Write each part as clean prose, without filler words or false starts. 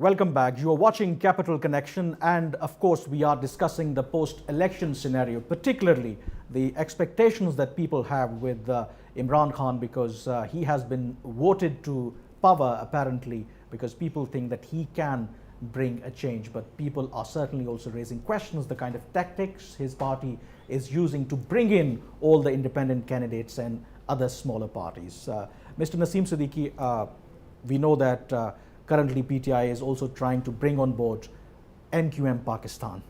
Welcome back. You are watching Capital Connection, and of course we are discussing the post-election scenario, particularly the expectations that people have with Imran Khan, because he has been voted to power apparently because people think that he can bring a change, but people are certainly also raising questions the kind of tactics his party is using to bring in all the independent candidates and other smaller parties. Mr. Naseem Siddiqui, we know that currently PTI is also trying to bring on board MQM Pakistan.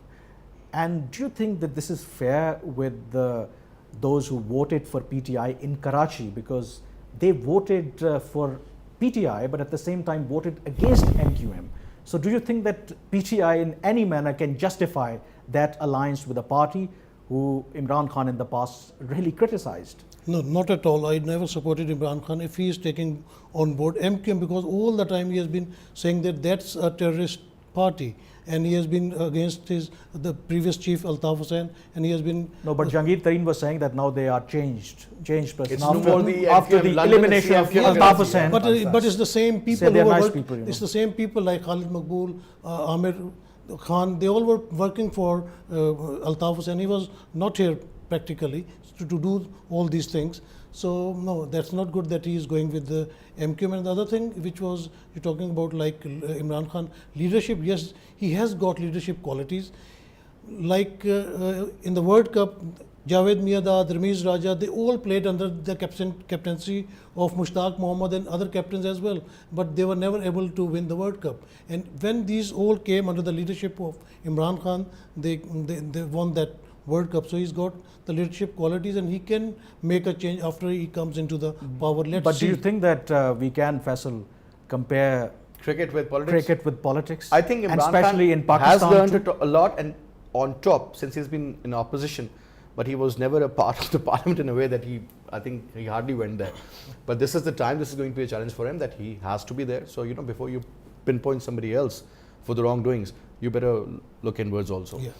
And do you think that this is fair with those who voted for PTI in Karachi, because they voted for PTI but at the same time voted against MQM? So do you think that PTI in any manner can justify that alliance with a party who Imran Khan in the past really criticized? No, not at all. I never supported Imran Khan if he is taking on board MQM, because all the time he has been saying that that's a terrorist party, and he has been against the previous chief Altaf Hussain, and he has been. No, but Jahangir Tareen was saying that now they are changed person after the elimination of Altaf Hussain. But it's the same people who nice were people, it's the same people like Khalid Maqbool, Amir Khan. They all were working for Altaf Hussain. He was not here practically to do all these things. So no, that's not good that he is going with the MQM. And the other thing which was you're talking about, like Imran Khan leadership, yes, he has got leadership qualities. Like in the World Cup, Javed Miadad, Ramiz Raja, they all played under the captaincy of Mushtaq Mohammed and other captains as well, but they were never able to win the World Cup. And when these all came under the leadership of Imran Khan, they won that World Cup. So he's got the leadership qualities, and he can make a change after he comes into the power. But do you think that we can, Faisal, compare cricket with politics? I think Imran especially Khan in Pakistan has learned a lot, and on top, since he's been in opposition, but he was never a part of the parliament in a way that I think he hardly went there. But this is the time, this is going to be a challenge for him, that he has to be there. So, before you pinpoint somebody else for the wrongdoings, you better look inwards also. Yeah.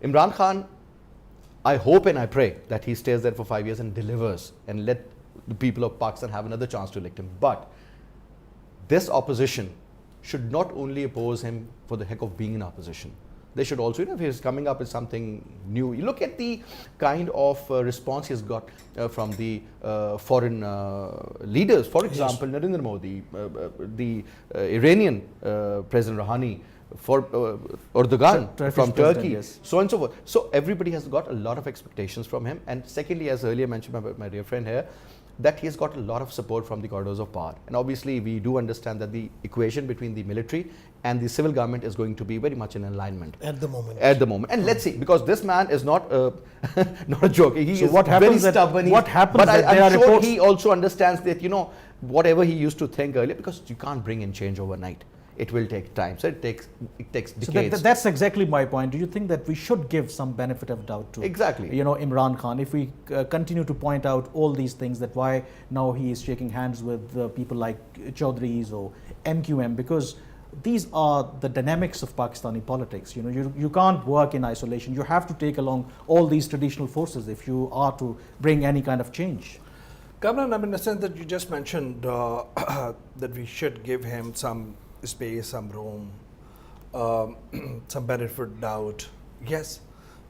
Imran Khan, I hope and I pray that he stays there for 5 years and delivers and let the people of Pakistan have another chance to elect him. But this opposition should not only oppose him for the heck of being in opposition. They should also, if he's coming up with something new, you look at the kind of response he's got from the foreign leaders. For example, yes. Narendra Modi, the Iranian President Rouhani, for Erdogan from Turkey, yes. So on and so forth. So everybody has got a lot of expectations from him. And secondly, as earlier mentioned by my dear friend here, that he has got a lot of support from the corridors of power. And obviously, we do understand that the equation between the military and the civil government is going to be very much in alignment. At the moment. And let's see, because this man is not not a joke. He so is what very stubborn. What happens but that I'm sure he also understands that, whatever he used to think earlier, because you can't bring in change overnight. It will take time. So it takes decades. So that's exactly my point. Do you think that we should give some benefit of doubt to Imran Khan, if we continue to point out all these things, that why now he is shaking hands with people like Chaudhry's or MQM, because these are the dynamics of Pakistani politics. You can't work in isolation. You have to take along all these traditional forces if you are to bring any kind of change. Kamran, in the sense that you just mentioned that we should give him some space, some room, some benefit of doubt. Yes,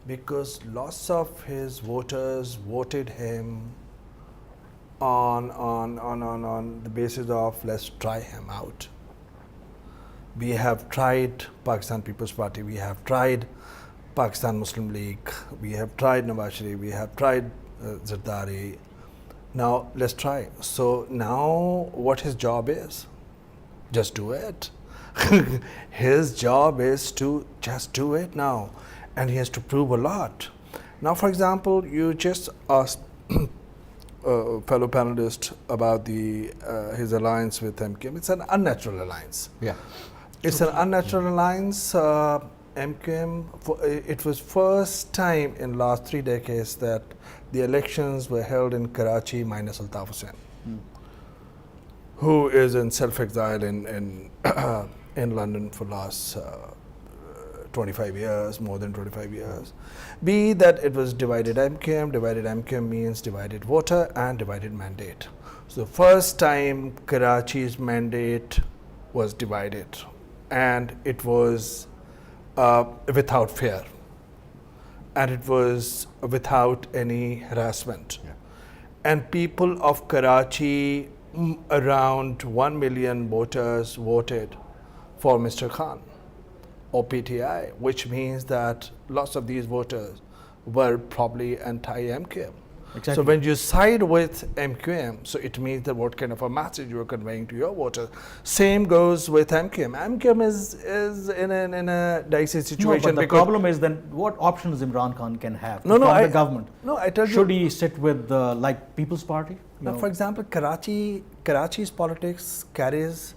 because lots of his voters voted him on the basis of let's try him out. We have tried Pakistan People's Party, we have tried Pakistan Muslim League, we have tried Nawaz Sharif, we have tried Zardari. Now let's try. So now what his job is? Just do it. His job is to just do it now, and he has to prove a lot. Now, for example, you just asked fellow panelist about his alliance with MQM. It's an unnatural alliance. Yeah, it's an unnatural alliance. MQM. It was first time in last 3 decades that the elections were held in Karachi minus Altaf Hussain. Who is in self-exile in London for last 25 years, more than 25 years. Be that it was divided MQM means divided voter and divided mandate. So first time Karachi's mandate was divided and it was without fear, and it was without any harassment. Yeah. And people of Karachi, around 1 million voters voted for Mr. Khan or PTI, which means that lots of these voters were probably anti-MQM. Exactly. So when you side with MQM, so it means that what kind of a message you are conveying to your voters. Same goes with MQM. MQM is in a dicey No, situation. but the because problem is then what options Imran Khan can have No, no, from I- the government? No, I tell you. Should he sit with like People's Party? You Now, know? for example, Karachi's politics carries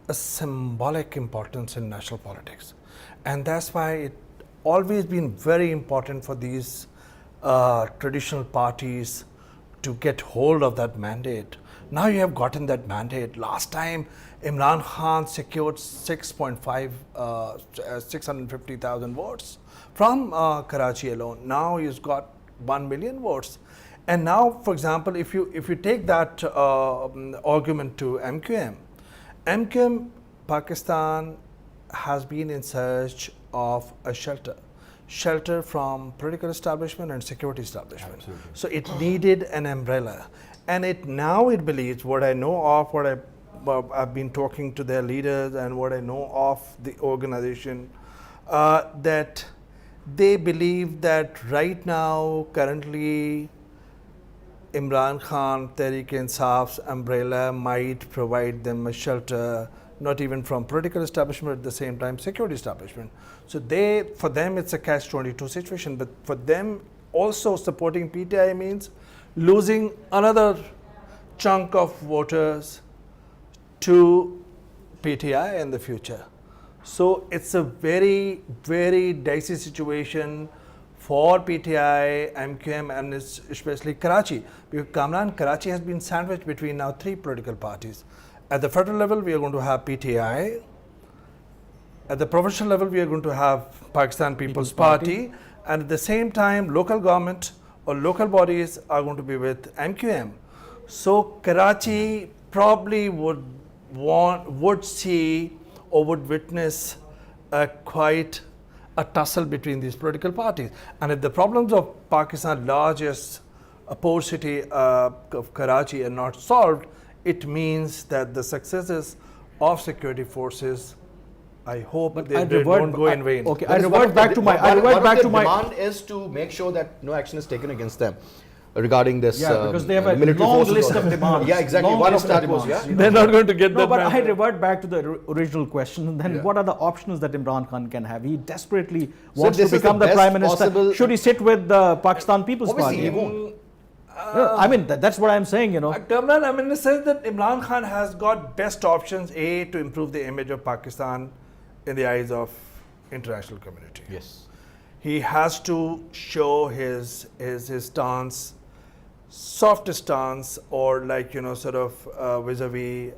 a symbolic importance in national politics, and that's why it always been very important for these traditional parties to get hold of that mandate. Now you have gotten that mandate. Last time Imran Khan secured 650,000 votes from Karachi alone. Now he's got 1 million votes. And now, for example, if you take that argument to MQM, Pakistan has been in search of a shelter from political establishment and security establishment. Absolutely. So it needed an umbrella, and it believes what I know of, I've been talking to their leaders and what I know of the organization, that they believe that right now, currently, Imran Khan, Tehreek-e-Insaf's umbrella might provide them a shelter, not even from political establishment, at the same time security establishment. So for them it's a catch-22 situation, but for them also supporting PTI means losing another chunk of voters to PTI in the future. So it's a very, very dicey situation for PTI, MQM, and especially Karachi. Because Karachi has been sandwiched between now 3 political parties. At the federal level, we are going to have PTI. At the provincial level, we are going to have Pakistan People's Party. And at the same time, local government or local bodies are going to be with MQM. So Karachi probably would see or would witness quite a tussle between these political parties. And if the problems of Pakistan's largest port city of Karachi are not solved, it means that the successes of security forces, I hope they don't go in vain. Okay, That I is one revert of back the- to my. one- I revert one back of to the my. demand is to make sure that no action is taken against them regarding this. Yeah, because they have a military long forces list or- of demands. Yeah, exactly. Long One list of that was demands, yeah. you know. They're not going to get No, that but I mandate. revert back to the original question. Then, Yeah. what are the options that Imran Khan can have? He desperately So wants to this is the become the best prime minister. possible- Should he sit with the Pakistan People's Obviously, he Party? won't. No, I mean, that's what I'm saying. You know. Kamran, I mean, in the sense that Imran Khan has got best options, A, to improve the image of Pakistan in the eyes of international community. Yes. He has to show his stance, soft stance, or like, sort of vis-a-vis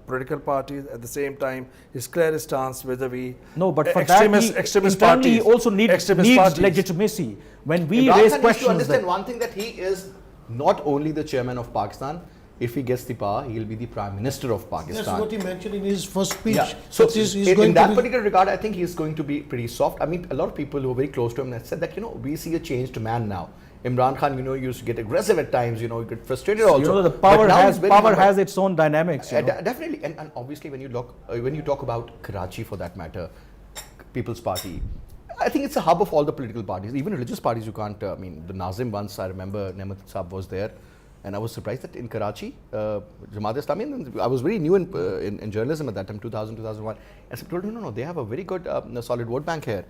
political parties. At the same time, his clear stance vis-a-vis No, but for extremist that, he internally parties. he also needs extremist parties. legitimacy. When we Imran raise Khan needs to questions understand that one thing, that he is not only the chairman of Pakistan. If he gets the power, he will be the prime minister of Pakistan. That's what he mentioned in his first speech. Yeah. So That he's in going that to be, particular regard, I think he's going to be pretty soft. I mean, a lot of people who are very close to him have said that, we see a changed man now. Imran Khan, used to get aggressive at times, get frustrated also. you know, the But power now he's very power humble. has its own dynamics. You know. Definitely, and obviously when you talk about Karachi for that matter, People's Party, I think it's a hub of all the political parties, even religious parties. You can't. I mean, the Nazim once, I remember Nehmat Saab was there, and I was surprised that in Karachi, Jamaat-e-Islami, and I was very new in journalism at that time, 2000, 2001. And I told no, they have a very good solid vote bank here.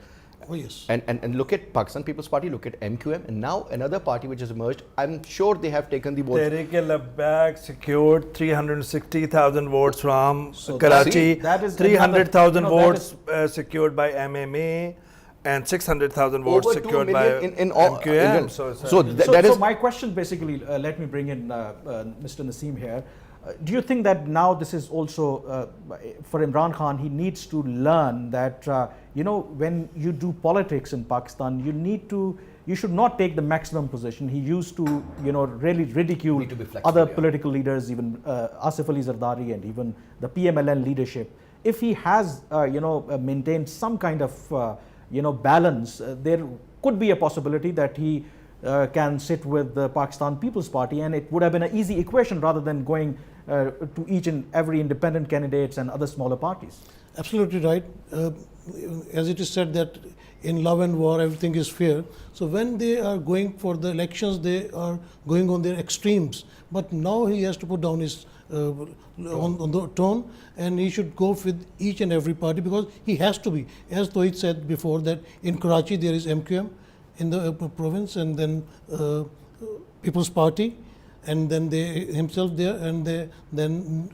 oh yes. And look at Pakistan People's Party, look at MQM, and now another party which has emerged. I'm sure they have taken the votes. Tehreek-e-Labbaik secured 360,000 votes from So Karachi, that is 300,000 another- no, that votes secured by MMA, and 600,000 votes Over 2 secured by million in all. MQM. So So that is. my question basically, let me bring in Mr. Naseem here. Do you think that now this is also for Imran Khan, he needs to learn that when you do politics in Pakistan, you should not take the maximum position. He used to really ridicule Need to be flexible, other yeah. political leaders, even Asif Ali Zardari and even the PMLN leadership. if he has, maintained some kind of, balance, there could be a possibility that he can sit with the Pakistan People's Party, and it would have been an easy equation rather than going to each and every independent candidates and other smaller parties. Absolutely right. As it is said that in love and war everything is fair. So when they are going for the elections, they are going on their extremes. But now he has to put down his on the tone, and he should go with each and every party, because he has to be. As Tohid said before, that in Karachi there is MQM in the province, and then People's Party, and then they himself there, and then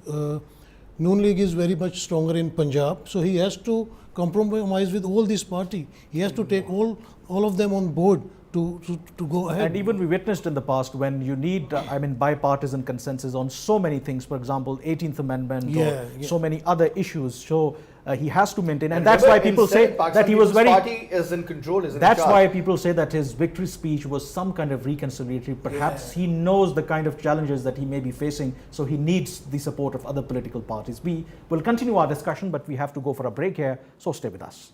Noon League is very much stronger in Punjab. So he has to compromise with all these party. He has to take all of them on board to go ahead. And even we witnessed in the past when you need, bipartisan consensus on so many things, for example, 18th Amendment or so many other issues. So he has to maintain, and that's why people say that he was very. Party is in control. That's why people say that his victory speech was some kind of reconciliatory. Perhaps he knows the kind of challenges that he may be facing, so he needs the support of other political parties. We will continue our discussion, but we have to go for a break here, so stay with us.